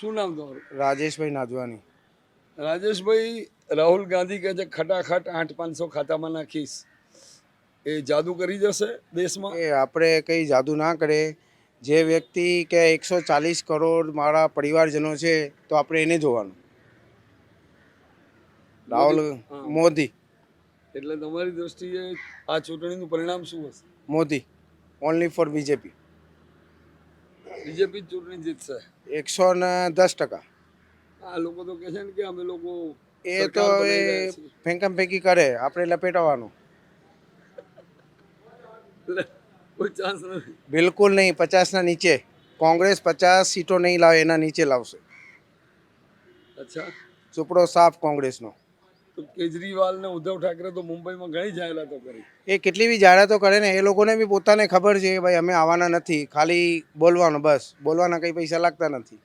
શું નામ તમારું? રાજેશભાઈ નાદવાની. રાજેશભાઈ, રાહુલ ગાંધી કહે છે ખટાખટ 8,500 ખાતામાં નાખીશ, એ જાદુ કરી જશે દેશમાં? એ આપણે કંઈ જાદુ ના કરે. જે વ્યક્તિ કે 140 કરોડ મારા પરિવારજનો છે તો આપણે એને જોવાનું. રાહુલ હા. મોદી. એટલે તમારી દ્રષ્ટિએ આ ચૂંટણીનું પરિણામ શું હશે? Modi. Only for BJP. BJP ચૂંટણી જીતશે. 110%. આ લોકો તો કહે છે ને કે અમે લોકો એ તો સરકાર એ બનાવી રહ્યા છીએ. ફેંકમ ફેંકી કરે, આપણે લપેટવાનું. એટલે કોઈ ચાન્સ નથી. બિલકુલ નહીં. 50ના નીચે. કોંગ્રેસ 50 સીટો નહીં લાવે, એના નીચે લાવશે. અચ્છા, ચોપડો સાફ કોંગ્રેસનો. તો કેજરીવાલ ને ઉદ્ધવ ઠાકરે તો મુંબઈમાં ઘણી જાહેરાતો કરી. એ કેટલી બી જાહેરાતો કરે ને, એ લોકોને બી પોતાને ખબર છે ભાઈ અમે આવવાના નથી, ખાલી બોલવાનું, બસ બોલવાના કંઈ પૈસા લાગતા નથી.